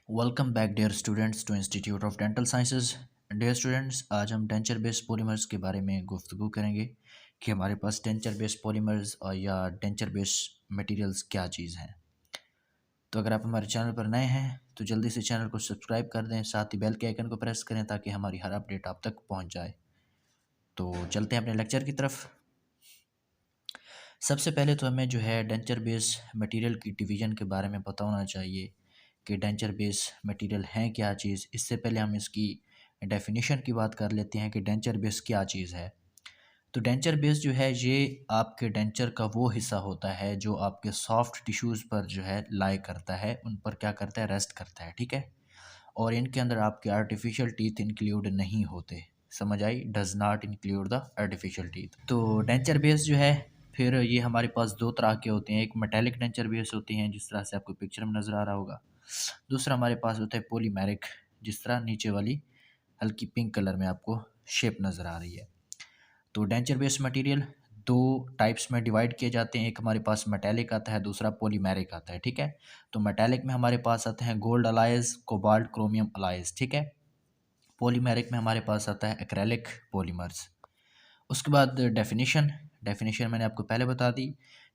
Welcome back dear students to institute of dental sciences. Dear students, आज हम denture based polymers के बारे में गुफ्तगू करेंगे कि हमारे पास डेंचर बेस्ड पॉलीमर्स और या डेंचर बेस्ड मटेरियल्स क्या चीज़ हैं। तो अगर आप हमारे चैनल पर नए हैं तो जल्दी से चैनल को सब्सक्राइब कर दें, साथ ही बेल के आइकन को प्रेस करें ताकि हमारी हर अपडेट आप तक पहुंच जाए। तो चलते हैं अपने लेक्चर की तरफ। सबसे पहले तो हमें जो है डेंचर बेस्ड मटेरियल की डिवीज़न के बारे में पता होना चाहिए कि डेंचर बेस्ड मटेरियल है क्या चीज़। इससे पहले हम इसकी डेफिनेशन की बात कर लेते हैं कि डेंचर बेस क्या चीज़ है। तो डेंचर बेस जो है ये आपके डेंचर का वो हिस्सा होता है जो आपके सॉफ्ट टिश्यूज़ पर जो है लाई करता है, उन पर क्या करता है, रेस्ट करता है, ठीक है। और इनके अंदर आपके आर्टिफिशियल टीथ इंक्लूड नहीं होते। समझ आई? Does not include the artificial teeth. तो डेंचर बेस जो है फिर ये हमारे पास दो तरह के होते हैं। एक मेटेलिक डेंचर बेस होते हैं जिस तरह से आपको पिक्चर में नज़र आ रहा होगा। दूसरा हमारे पास होता है पॉलीमेरिक, जिस तरह नीचे वाली हल्की पिंक कलर में आपको शेप नज़र आ रही है। तो डेंचर बेस्ड मटेरियल दो टाइप्स में डिवाइड किए जाते हैं। एक हमारे पास मेटेलिक आता है, दूसरा पॉलीमेरिक आता है, ठीक है। तो मेटेलिक में हमारे पास आते हैं gold alloys, cobalt, chromium alloys, ठीक है। पॉलीमेरिक में हमारे पास आता है एक्रेलिक पॉलीमर्स। उसके बाद डेफिनेशन मैंने आपको पहले बता दी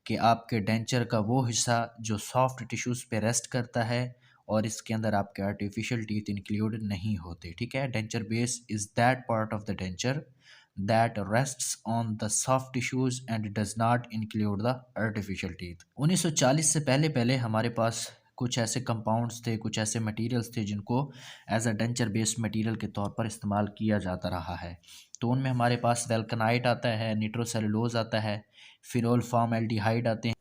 कि आपके डेंचर का वो हिस्सा जो सॉफ्ट टिश्यूज़ पे रेस्ट करता है और इसके अंदर आपके आर्टिफिशियल टीथ इंक्लूड नहीं होते, ठीक है। Denture base is that part of the denture that rests on the soft tissues and does not include the artificial teeth. 1940 से पहले पहले हमारे पास कुछ ऐसे कंपाउंड्स थे, कुछ ऐसे मटेरियल्स थे जिनको as a denture based material के तौर पर इस्तेमाल किया जाता रहा है। तो उनमें हमारे पास वेल्कनाइट आता है, निट्रोसेलुलोज आता है, फिनोल फॉर्मल्डिहाइड आते हैं,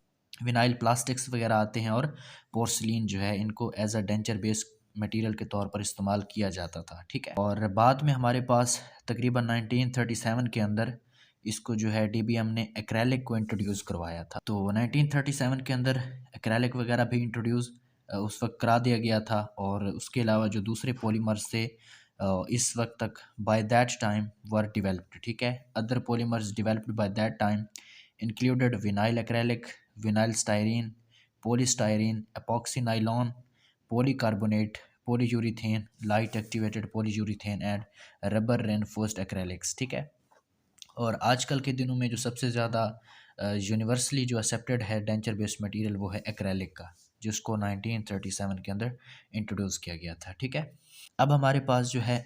विनाइल प्लास्टिक्स वगैरह आते हैं और पोर्सलिन जो है इनको as a denture based material के तौर पर इस्तेमाल किया जाता था, ठीक है। और बाद में हमारे पास तकरीबन 1937 के अंदर इसको जो है डीबीएम ने एक्रेलिक को इंट्रोड्यूस करवाया था। तो 1937 के अंदर एक्रेलिक वगैरह भी इंट्रोड्यूस उस वक्त करा दिया गया था। और उसके अलावा जो दूसरे पॉलीमर्स थे इस वक्त तक by that time were developed, ठीक है। Other polymers developed by that time included vinyl acrylic, vinyl styrene, polystyrene, epoxy nylon, polycarbonate, polyurethane, light activated polyurethane and rubber reinforced acrylics, ठीक है। और आजकल के दिनों में जो सबसे ज़्यादा यूनिवर्सली जो एक्सेप्टेड है डेंचर बेस्ड मटेरियल वो है एक्रेलिक का, जिसको 1937 के अंदर इंट्रोड्यूस किया गया था, ठीक है। अब हमारे पास जो है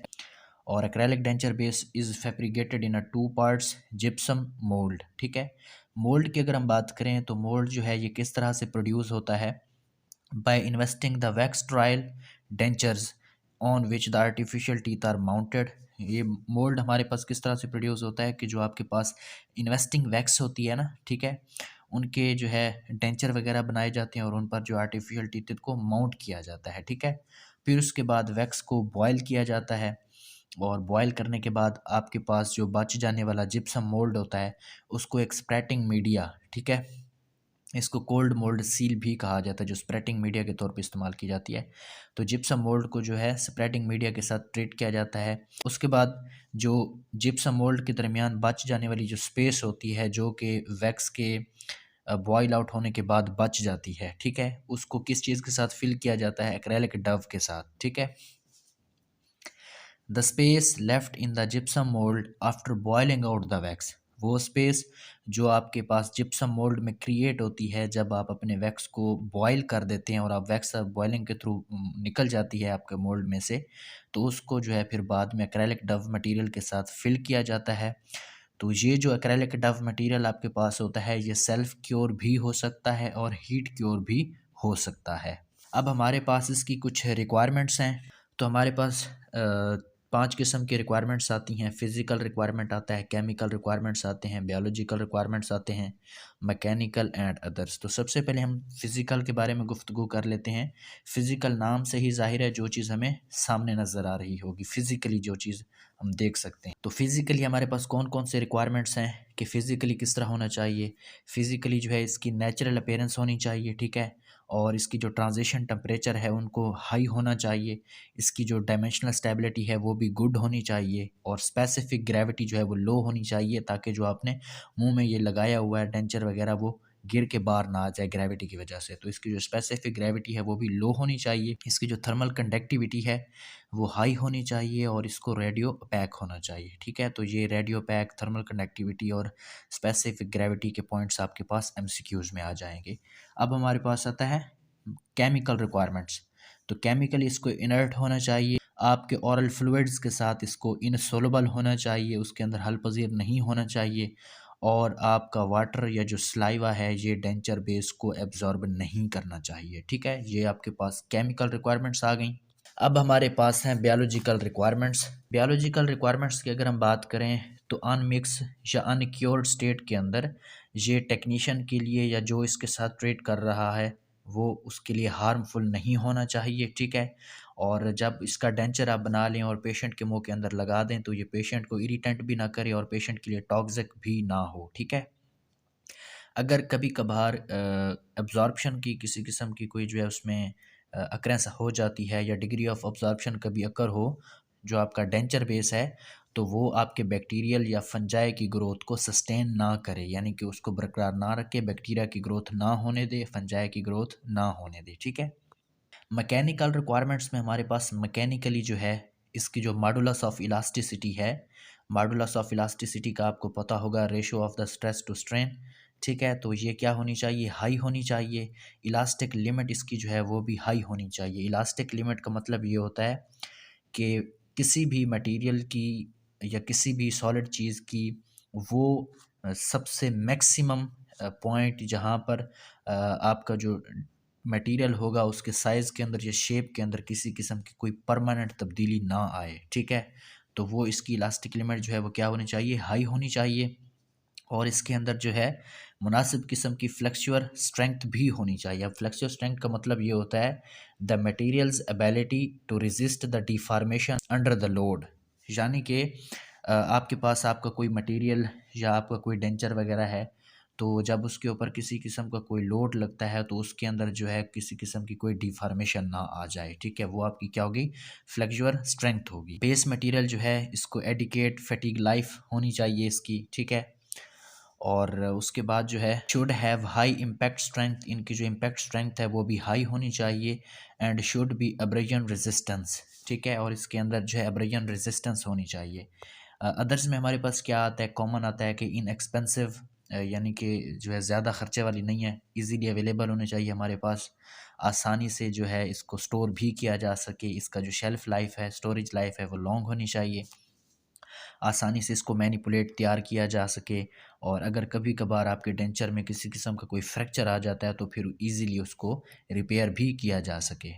और acrylic denture base is fabricated in a two parts gypsum mould, ठीक है। मोल्ड की अगर हम बात करें तो मोल्ड जो है ये किस तरह से प्रोड्यूस होता है, by investing the wax trial dentures on which the artificial teeth are mounted. ये मोल्ड हमारे पास किस तरह से प्रोड्यूस होता है कि जो आपके पास इन्वेस्टिंग वैक्स होती है ना, ठीक है, उनके जो है डेंचर वगैरह बनाए जाते हैं और उन पर जो आर्टिफिशियल टीथ को माउंट किया जाता है, ठीक है। फिर उसके बाद वैक्स को बॉयल किया जाता है और बॉयल करने के बाद आपके पास जो बच जाने वाला जिप्सम मोल्ड होता है उसको एक स्प्रेटिंग मीडिया, ठीक है, इसको कोल्ड मोल्ड सील भी कहा जाता है जो स्प्रेटिंग मीडिया के तौर पे इस्तेमाल की जाती है। तो जिप्सम मोल्ड को जो है स्प्रेटिंग मीडिया के साथ ट्रीट किया जाता है। उसके बाद जो जिप्सम मोल्ड के दरमियान बच जाने वाली जो स्पेस होती है जो कि वैक्स के बॉयल आउट होने के बाद बच जाती है, ठीक है, उसको किस चीज़ के साथ फिल किया जाता है, एक्रेलिक डव के साथ, ठीक है। The space left in the gypsum mould after boiling out the wax, वो स्पेस जो आपके पास जिप्सम मोल्ड में क्रिएट होती है जब आप अपने वैक्स को बॉयल कर देते हैं और आप वैक्स बॉइलिंग के थ्रू निकल जाती है आपके मोल्ड में से, तो उसको जो है फिर बाद में एक्रेलिक डव मटेरियल के साथ फिल किया जाता है। तो ये जो एक्रेलिक डव मटेरियल आपके पास होता है ये सेल्फ क्योर भी हो सकता है और हीट क्योर भी हो सकता है। अब हमारे पास इसकी कुछ रिक्वायरमेंट्स हैं। तो हमारे पास 5 किस्म की रिक्वायरमेंट्स आती हैं। फ़िज़िकल रिक्वायरमेंट आता है, केमिकल रिक्वायरमेंट्स आते हैं, बायोलॉजिकल रिक्वायरमेंट्स आते हैं, मैकेनिकल एंड अदर्स। तो सबसे पहले हम फ़िज़िकल के बारे में गुफ्तगू कर लेते हैं। फ़िज़िकल नाम से ही ज़ाहिर है जो चीज़ हमें सामने नज़र आ रही होगी, फ़िज़िकली जो चीज़ हम देख सकते हैं। तो फ़िज़िकली हमारे पास कौन कौन से रिक्वायरमेंट्स हैं कि फ़िज़िकली किस तरह होना चाहिए। फ़िज़िकली जो है इसकी नेचुरल अपीयरेंस होनी चाहिए, ठीक है, और इसकी जो ट्रांजिशन टेम्परेचर है उनको हाई होना चाहिए। इसकी जो डायमेंशनल स्टेबिलिटी है वो भी गुड होनी चाहिए और स्पेसिफिक ग्रेविटी जो है वो लो होनी चाहिए ताकि जो आपने मुंह में ये लगाया हुआ है डेंचर वगैरह वो गिर के बाहर ना आ जाए ग्रेविटी की वजह से। तो इसकी जो स्पेसिफिक ग्रेविटी है वो भी लो होनी चाहिए। इसकी जो थर्मल कंडक्टिविटी है वो हाई होनी चाहिए और इसको रेडियो पैक होना चाहिए। ठीक है, तो ये रेडियो पैक, थर्मल कंडक्टिविटी और स्पेसिफिक ग्रेविटी के पॉइंट्स आपके पास एमसीक्यूज़ में आ जाएंगे। अब हमारे पास आता है केमिकल रिक्वायरमेंट्स। तो केमिकली इसको इनर्ट होना चाहिए, आपके ओरल फ्लूइड्स के साथ इसको इनसोलबल होना चाहिए, उसके अंदर हल पजीर नहीं होना चाहिए, और आपका वाटर या जो स्लाइवा है ये डेंचर बेस को एब्जॉर्ब नहीं करना चाहिए। ठीक है, ये आपके पास केमिकल रिक्वायरमेंट्स आ गई। अब हमारे पास हैं बायोलॉजिकल रिक्वायरमेंट्स। बायोलॉजिकल रिक्वायरमेंट्स की अगर हम बात करें तो अनमिक्स या अनक्योर्ड स्टेट के अंदर ये टेक्नीशियन के लिए या जो इसके साथ ट्रीट कर रहा है वो उसके लिए हार्मफुल नहीं होना चाहिए। ठीक है, और जब इसका डेंचर आप बना लें और पेशेंट के मुंह के अंदर लगा दें तो ये पेशेंट को इरिटेंट भी ना करे और पेशेंट के लिए टॉक्सिक भी ना हो। ठीक है, अगर कभी कभार एब्जॉर्प्शन की किसी किस्म की कोई जो है उसमें अक्रेंस हो जाती है या डिग्री ऑफ अब्जॉर्प्शन कभी अकर हो जो आपका डेंचर बेस है, तो वो आपके बैक्टीरियल या फंजाई की ग्रोथ को सस्टेन ना करे, यानी कि उसको बरकरार ना रखे, बैक्टीरिया की ग्रोथ ना होने दे, फंजाई की ग्रोथ ना होने दे। ठीक है, मैकेनिकल रिक्वायरमेंट्स में हमारे पास मैकेनिकली जो है इसकी जो मॉडुलस ऑफ इलास्टिसिटी है, मॉडुलस ऑफ इलास्टिसिटी का आपको पता होगा, ratio of the stress to strain. ठीक है, तो ये क्या होनी चाहिए, हाई होनी चाहिए। इलास्टिक लिमिट इसकी जो है वो भी हाई होनी चाहिए। इलास्टिक लिमिट का मतलब ये होता है कि किसी भी मटेरियल की या किसी भी सॉलिड चीज़ की वो सबसे मैक्सिमम पॉइंट जहाँ पर आपका जो मटेरियल होगा उसके साइज़ के अंदर या शेप के अंदर किसी किस्म की कोई परमानेंट तब्दीली ना आए। ठीक है, तो वो इसकी इलास्टिक लिमिट जो है वो क्या होनी चाहिए, हाई होनी चाहिए। और इसके अंदर जो है मुनासिब किस्म की फ्लेक्सुअर स्ट्रेंथ भी होनी चाहिए। अब फ्लेक्सुअर स्ट्रेंथ का मतलब ये होता है the material's ability to resist the deformation under the load, यानी कि आपके पास आपका कोई मटेरियल या आपका कोई डेंचर वगैरह है, तो जब उसके ऊपर किसी किस्म का कोई लोड लगता है तो उसके अंदर जो है किसी किस्म की कोई डिफॉर्मेशन ना आ जाए। ठीक है, वो आपकी क्या होगी, फ्लेक्सुअर स्ट्रेंथ होगी। बेस मटेरियल जो है इसको एडिकेट फैटिग लाइफ होनी चाहिए इसकी। ठीक है, और उसके बाद जो है should have high impact strength, इनकी जो इम्पैक्ट स्ट्रेंथ है वो भी हाई होनी चाहिए। And should be abrasion resistance. ठीक है, और इसके अंदर जो है एब्रेजन रेजिस्टेंस होनी चाहिए। अदर्स में हमारे पास क्या आता है, कॉमन आता है कि इन एक्सपेंसिव, यानी कि जो है ज़्यादा खर्चे वाली नहीं है, इजीली अवेलेबल होने चाहिए हमारे पास, आसानी से जो है इसको स्टोर भी किया जा सके, इसका जो शेल्फ़ लाइफ है, स्टोरेज लाइफ है वो लॉन्ग होनी चाहिए, आसानी से इसको मैनिपुलेट तैयार किया जा सके। और अगर कभी कभार आपके डेंचर में किसी किस्म का कोई फ्रैक्चर आ जाता है तो फिर इजीली उसको रिपेयर भी किया जा सके।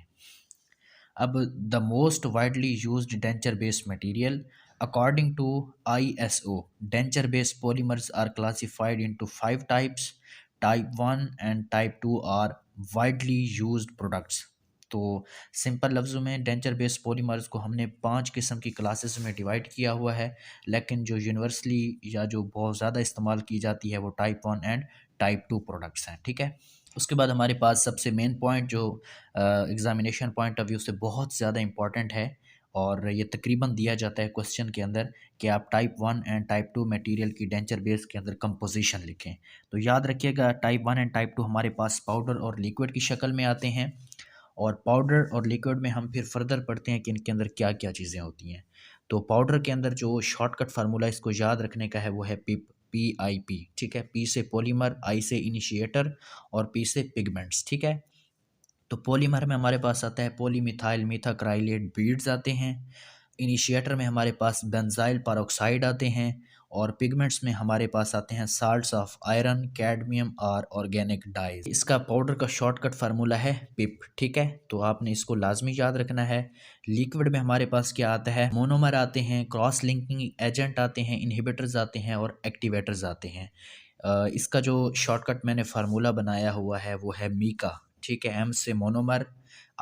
अब the most widely used denture based material according to ISO, denture based polymers are classified into 5 types. Type 1 and type 2 are widely used products. तो सिंपल लफ्ज़ों में डेंचर बेस्ड पॉलीमर्स को हमने 5 किस्म की क्लासेस में डिवाइड किया हुआ है, लेकिन जो यूनिवर्सली या जो बहुत ज़्यादा इस्तेमाल की जाती है वो टाइप 1 एंड टाइप 2 प्रोडक्ट्स हैं। ठीक है, उसके बाद हमारे पास सबसे मेन पॉइंट जो एग्ज़ामिनेशन पॉइंट ऑफ व्यू से बहुत ज़्यादा इंपॉर्टेंट है, और ये तकरीबन दिया जाता है क्वेश्चन के अंदर कि आप टाइप 1 एंड टाइप 2 मटेरियल की डेंचर बेस के अंदर कंपोजिशन लिखें। तो याद रखिएगा, टाइप 1 एंड टाइप 2 हमारे पास पाउडर और लिक्विड की शक्ल में आते हैं, और पाउडर और लिक्विड में हम फिर फर्दर पढ़ते हैं कि इनके अंदर क्या क्या चीज़ें होती हैं। तो पाउडर के अंदर जो शॉर्टकट फार्मूला इसको याद रखने का है वो है PIP। ठीक है, P से पॉलीमर, I से इनिशिएटर और P से पिगमेंट्स। ठीक है, तो पॉलीमर में हमारे पास आता है पॉलीमिथाइल मीथाक्राइलेट बीड्स आते हैं, इनिशिएटर में हमारे पास बेंजाइल पेरोक्साइड आते हैं, और पिगमेंट्स में हमारे पास आते हैं साल्ट्स ऑफ आयरन, कैडमियम और ऑर्गेनिक डाइज। इसका पाउडर का शॉर्टकट फार्मूला है पिप। ठीक है, तो आपने इसको लाजमी याद रखना है। लिक्विड में हमारे पास क्या आता है, मोनोमर आते हैं, क्रॉस लिंकिंग एजेंट आते हैं, इनहिबिटर्स आते हैं और एक्टिवेटर्स आते हैं। इसका जो शॉर्टकट मैंने फार्मूला बनाया हुआ है वो है मीका। ठीक है, M से मोनोमर,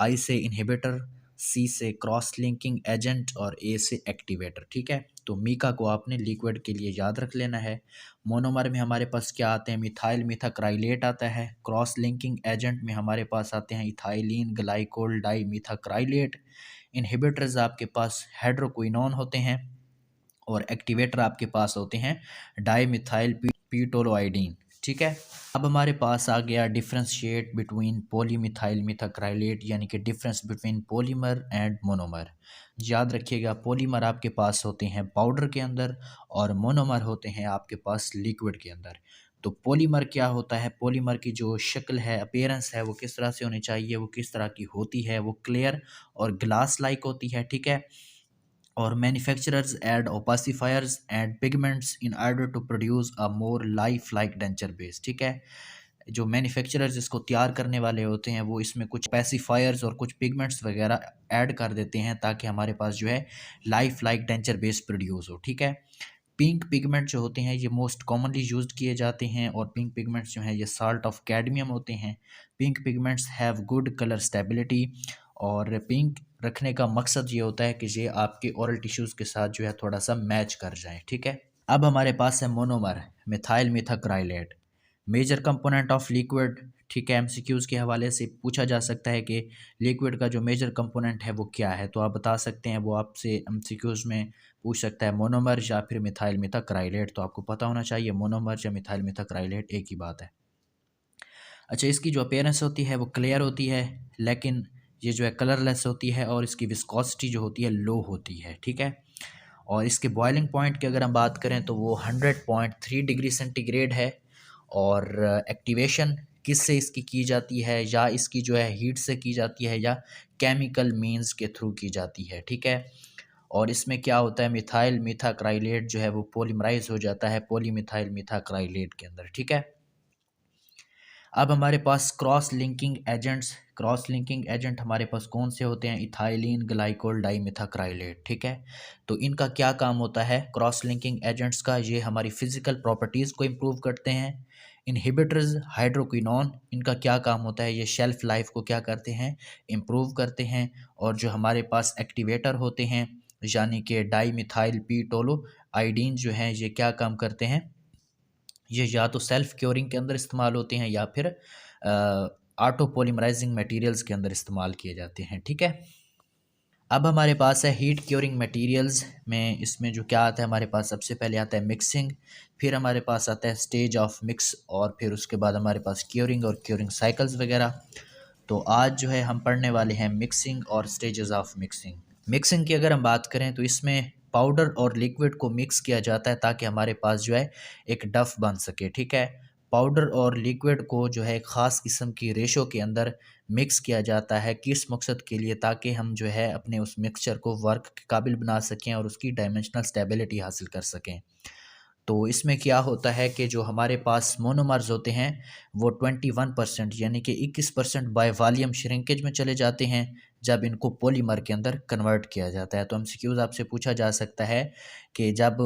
I से इनहिबिटर, C से क्रॉस लिंकिंग एजेंट और A से एक्टिवेटर। ठीक है, तो मीका को आपने लिक्विड के लिए याद रख लेना है। मोनोमर में हमारे पास क्या आते हैं, मिथाइल मीथाक्राइलेट आता है, क्रॉस लिंकिंग एजेंट में हमारे पास आते हैं इथाइलिन ग्लाइकोल डाई मीथाक्राइलेट, इनहिबिटर्स आपके पास हाइड्रोक्विनोन होते हैं, और एक्टिवेटर आपके पास होते हैं डाई मिथाइल पीटोलोआइडीन। ठीक है। अब हमारे पास आ गया डिफ्रेंशिएट बिटवीन पॉलीमिथाइल मिथाक्राइलेट, यानी कि difference between polymer and monomer. याद रखिएगा, पॉलीमर आपके पास होते हैं पाउडर के अंदर और मोनोमर होते हैं आपके पास लिक्विड के अंदर। तो पॉलीमर क्या होता है, पॉलीमर की जो शक्ल है, अपीयरेंस है, वो किस तरह से होनी चाहिए, वो किस तरह की होती है, वो क्लियर और ग्लास लाइक होती है, ठीक है। और manufacturers add opacifiers and pigments in order to produce a more lifelike denture base, ठीक है। जो मैन्युफैक्चरर्स इसको तैयार करने वाले होते हैं वो इसमें कुछ पैसिफायर्स और कुछ पिगमेंट्स वगैरह ऐड कर देते हैं ताकि हमारे पास जो है life like denture base produce हो, ठीक है। पिंक पिगमेंट जो होते हैं ये मोस्ट कॉमनली यूज्ड किए जाते हैं और पिंक पिगमेंट्स जो हैं ये साल्ट ऑफ कैडमियम होते हैं। Pink pigments have good colour stability और पिंक रखने का मकसद ये होता है कि ये आपके ओरल टिश्यूज़ के साथ जो है थोड़ा सा मैच कर जाए, ठीक है। अब हमारे पास है monomer methyl methacrylate, major component of liquid, ठीक है। एमसीक्यूज़ के हवाले से पूछा जा सकता है कि लिक्विड का जो मेजर कंपोनेंट है वो क्या है, तो आप बता सकते हैं, वो आपसे एमसीक्यूज़ में पूछ सकता है मोनोमर या फिर मिथाइल मिथाक्राइलेट, तो आपको पता होना चाहिए मोनोमर या मिथाइल मिथाक्राइलेट एक ही बात है। अच्छा, इसकी जो अपीयरेंस होती है वो क्लियर होती है, लेकिन ये जो है कलरलेस होती है और इसकी विस्कोसिटी जो होती है लो होती है, ठीक है। और इसके बॉइलिंग पॉइंट की अगर हम बात करें तो वो 100.3 डिग्री सेंटीग्रेड है। और एक्टिवेशन किससे इसकी की जाती है, या इसकी जो है हीट से की जाती है या केमिकल मींस के थ्रू की जाती है, ठीक है। और इसमें क्या होता है, मिथाइल मिथाक्राइलेट जो है वो पॉलीमराइज हो जाता है पॉलीमिथाइल मिथाक्राइलेट के अंदर, ठीक है। अब हमारे पास क्रॉस लिंकिंग एजेंट हमारे पास कौन से होते हैं, इथाइलिन ग्लाइकोल डाइमिथाक्राइलेट, ठीक है। तो इनका क्या काम होता है क्रॉस लिंकिंग एजेंट्स का, ये हमारी फिजिकल प्रॉपर्टीज़ को इम्प्रूव करते हैं। इनहिबिटर्स हाइड्रोक्विनोन, इनका क्या काम होता है, ये शेल्फ लाइफ को क्या करते हैं, इम्प्रूव करते हैं। और जो हमारे पास एक्टिवेटर होते हैं, यानी कि डाई मिथाइल पी टोलो आइडीन जो हैं, ये क्या काम करते हैं, ये या तो सेल्फ क्योरिंग के अंदर इस्तेमाल होते हैं या फिर ऑटो पॉलीमराइजिंग मटेरियल्स के अंदर इस्तेमाल किए जाते हैं, ठीक है। अब हमारे पास है हीट क्योरिंग मटेरियल्स में, इसमें जो क्या आता है हमारे पास, सबसे पहले आता है मिक्सिंग, फिर हमारे पास आता है स्टेज ऑफ मिक्स, और फिर उसके बाद हमारे पास क्योरिंग और क्योरिंग साइकिल्स वगैरह। तो आज जो है हम पढ़ने वाले हैं मिक्सिंग और स्टेजेस ऑफ मिक्सिंग। मिक्सिंग की अगर हम बात करें तो इसमें पाउडर और लिक्विड को मिक्स किया जाता है ताकि हमारे पास जो है एक डफ बन सके, ठीक है। पाउडर और लिक्विड को जो है एक ख़ास किस्म की रेशो के अंदर मिक्स किया जाता है, किस मकसद के लिए, ताकि हम जो है अपने उस मिक्सचर को वर्क के काबिल बना सकें और उसकी डायमेंशनल स्टेबिलिटी हासिल कर सकें। तो इसमें क्या होता है कि जो हमारे पास मोनोमर्स होते हैं वो 21% यानी कि 21% बाय वॉल्यूम श्रिंकेज में चले जाते हैं जब इनको पॉलीमर के अंदर कन्वर्ट किया जाता है। तो एमसीक्यूज आपसे पूछा जा सकता है कि जब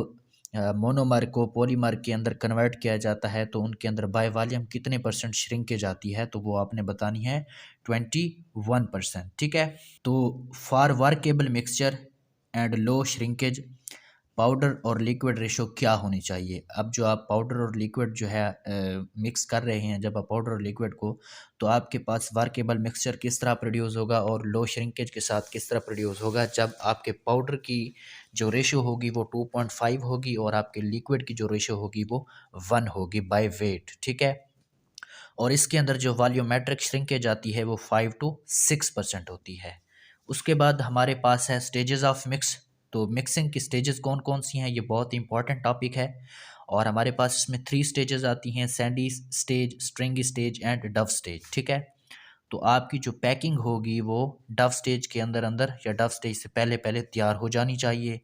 मोनोमर को पॉलीमर के अंदर कन्वर्ट किया जाता है तो उनके अंदर बाय वॉल्यूम कितने परसेंट श्रिंकेज आती है, तो वो आपने बतानी है 21%, ठीक है। तो for workable mixture and low shrinkage powder और लिक्विड रेशो क्या होनी चाहिए। अब जो आप पाउडर और लिक्विड जो है मिक्स कर रहे हैं, जब आप पाउडर और लिक्विड को, तो आपके पास वर्केबल मिक्सचर किस तरह प्रोड्यूस होगा और लो श्रिंकेज के साथ किस तरह प्रोड्यूस होगा, जब आपके पाउडर की जो रेशो होगी वो 2.5 होगी और आपके लिक्विड की जो रेशो होगी वो 1 होगी बाय वेट, ठीक है। और इसके अंदर जो वॉल्यूमेट्रिक श्रिंकेज आती है वो 5 to 6% होती है। उसके बाद हमारे पास है स्टेजेस ऑफ मिक्स। तो मिक्सिंग की स्टेजेस कौन कौन सी हैं, ये बहुत इंपॉर्टेंट टॉपिक है। और हमारे पास इसमें 3 स्टेजेस आती हैं, Sandy stage, स्ट्रिंगी stage and Dove stage, ठीक है। तो आपकी जो पैकिंग होगी वो डव स्टेज के अंदर अंदर या डव स्टेज से पहले पहले तैयार हो जानी चाहिए।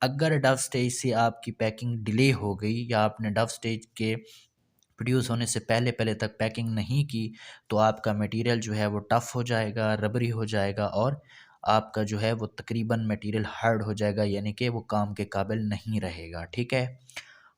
अगर डव स्टेज से आपकी पैकिंग डिले हो गई या आपने डव स्टेज के प्रोड्यूस होने से पहले पहले तक पैकिंग नहीं की, तो आपका मटेरियल जो है वो टफ़ हो जाएगा, रबरी हो जाएगा और आपका जो है वो तकरीबन मटेरियल हार्ड हो जाएगा, यानी कि वो काम के काबिल नहीं रहेगा, ठीक है।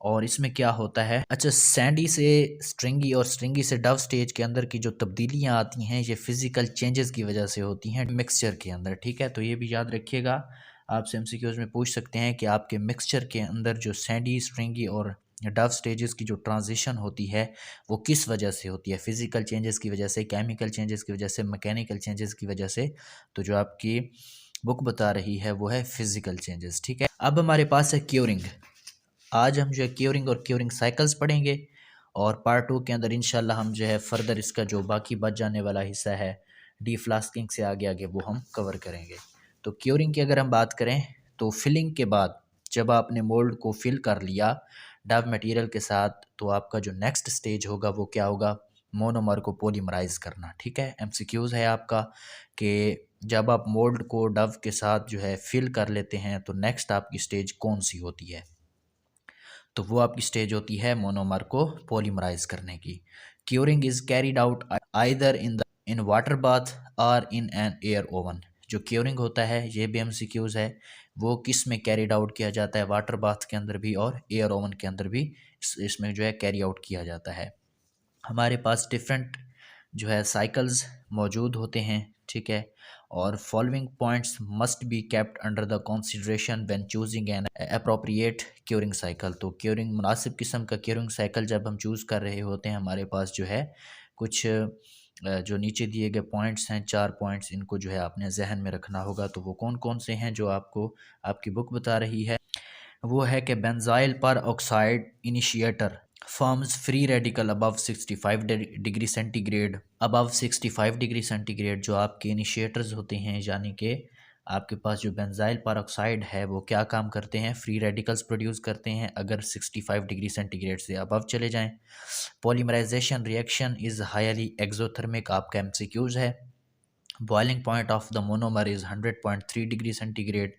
और इसमें क्या होता है, अच्छा, सैंडी से स्ट्रिंगी और स्ट्रिंगी से डव स्टेज के अंदर की जो तब्दीलियाँ आती हैं ये फिज़िकल चेंजेस की वजह से होती हैं मिक्सचर के अंदर, ठीक है। तो ये भी याद रखिएगा, आपसे एमसीक्यूज़ में पूछ सकते हैं कि आपके मिक्सचर के अंदर जो सैंडी, स्ट्रिंगी और डव स्टेजेस की जो ट्रांजिशन होती है वो किस वजह से होती है, फिज़िकल चेंजेस की वजह से, केमिकल चेंजेस की वजह से, मैकेनिकल चेंजेस की वजह से। तो जो आपकी बुक बता रही है वो है फिज़िकल चेंजेस, ठीक है। अब हमारे पास है क्योरिंग। आज हम जो है क्योरिंग और क्योरिंग साइकिल्स पढ़ेंगे। और पार्ट 2 के अंदर इंशाल्लाह हम जो है फर्दर इसका जो बाकी बच जाने वाला हिस्सा है डीफ्लास्किंग से आगे आगे वो हम कवर करेंगे। तो क्यूरिंग की अगर हम बात करें तो फिलिंग के बाद जब आपने मोल्ड को फिल कर लिया डव मटेरियल के साथ, तो आपका जो नेक्स्ट स्टेज होगा वो क्या होगा, मोनोमर को पॉलीमराइज करना। ठीक है, एमसीक्यूज है आपका कि जब आप मोल्ड को डव के साथ जो है फिल कर लेते हैं तो नेक्स्ट आपकी स्टेज कौन सी होती है, तो वो आपकी स्टेज होती है मोनोमर को पॉलीमराइज करने की। Curing is carried out either in water bath और इन एन एयर ओवन। जो क्यूरिंग होता है ये भी एमसीक्यूज है, वो किस में कैरिड आउट किया जाता है, वाटर बाथ के अंदर भी और एयर ओवन के अंदर भी इसमें जो है कैरी आउट किया जाता है। हमारे पास डिफरेंट जो है साइकिल्स मौजूद होते हैं। ठीक है, और following points must be kept under the consideration when choosing an appropriate curing cycle. तो क्यूरिंग मुनासिब किस्म का क्यूरिंग साइकिल जब हम चूज़ कर रहे होते हैं, हमारे पास जो है कुछ जो नीचे दिए गए पॉइंट्स हैं 4 पॉइंट्स, इनको जो है आपने जहन में रखना होगा। तो वो कौन कौन से हैं जो आपको आपकी बुक बता रही है, वो है कि बेंजाइल पर oxide initiator forms free radical above 65 degree centigrade. Above 65 degree centigrade जो आपके इनिशिएटर्स होते हैं, यानी कि आपके पास जो बेंजाइल पेरोक्साइड है वो क्या काम करते हैं, फ्री रेडिकल्स प्रोड्यूस करते हैं अगर 65 डिग्री सेंटीग्रेड से अबव चले जाएं। Polymerization reaction is highly exothermic, आपका एमसीक्यूज है। Boiling point of the monomer is 100.3 degree centigrade.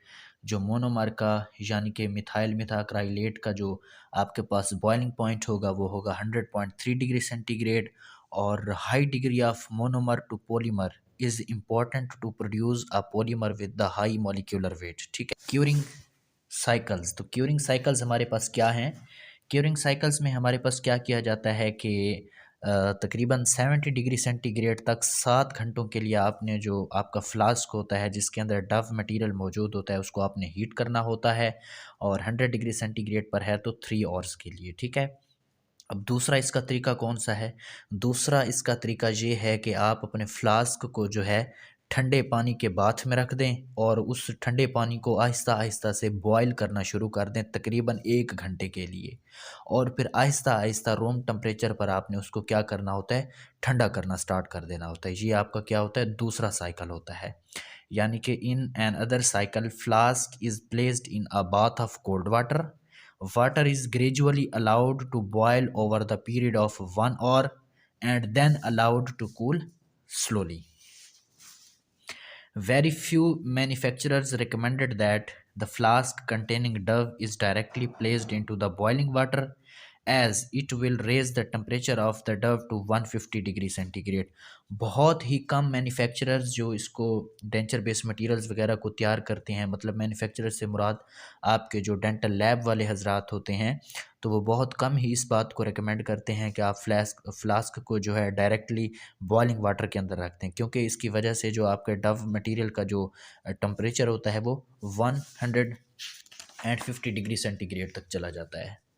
जो मोनोमर का यानी कि मिथाइल मिथाक्राइलेट का जो आपके पास बॉइलिंग पॉइंट होगा वो होगा 100.3 डिग्री सेंटीग्रेड। और high degree of monomer to polymer is important to produce a polymer with the high molecular weight. ठीक है, क्यूरिंग साइकिल्स। तो क्यूरिंग साइकिल्स हमारे पास क्या हैं, क्यूरिंग साइकिल्स में हमारे पास क्या किया जाता है कि तकरीबन 70 डिग्री सेंटीग्रेड तक 7 घंटों के लिए आपने जो आपका फ्लास्क होता है जिसके अंदर डव मटेरियल मौजूद होता है उसको आपने हीट करना होता है, और 100 डिग्री सेंटीग्रेड पर है तो 3 आवर्स के लिए। ठीक है, अब दूसरा इसका तरीका कौन सा है, दूसरा इसका तरीका ये है कि आप अपने फ्लास्क को जो है ठंडे पानी के बाथ में रख दें और उस ठंडे पानी को आहिस्ता आहिस्ता से बॉयल करना शुरू कर दें तकरीबन 1 घंटे के लिए, और फिर आहिस्ता आहिस्ता रूम टेम्परेचर पर आपने उसको क्या करना होता है, ठंडा करना स्टार्ट कर देना होता है। ये आपका क्या होता है, दूसरा साइकिल होता है। यानी कि in an other cycle flask is placed in a bath of cold water, water is gradually allowed to boil over the period of 1 hour and then allowed to cool slowly. Very few manufacturers recommended that the flask containing dove is directly placed into the boiling water as it will raise the temperature of the dove to 150 degree centigrade. बहुत ही कम manufacturers जो इसको denture based materials वगैरह को तैयार करते हैं, मतलब manufacturer से मुराद आपके जो डेंटल लैब वाले हजरात होते हैं, तो वो बहुत कम ही इस बात को रेकमेंड करते हैं कि आप फ्लास्क को जो है डायरेक्टली बॉइलिंग वाटर के अंदर रखते हैं, क्योंकि इसकी वजह से जो आपके डव मटेरियल का जो टेम्परेचर होता है वो 150 डिग्री सेंटीग्रेड तक चला जाता है।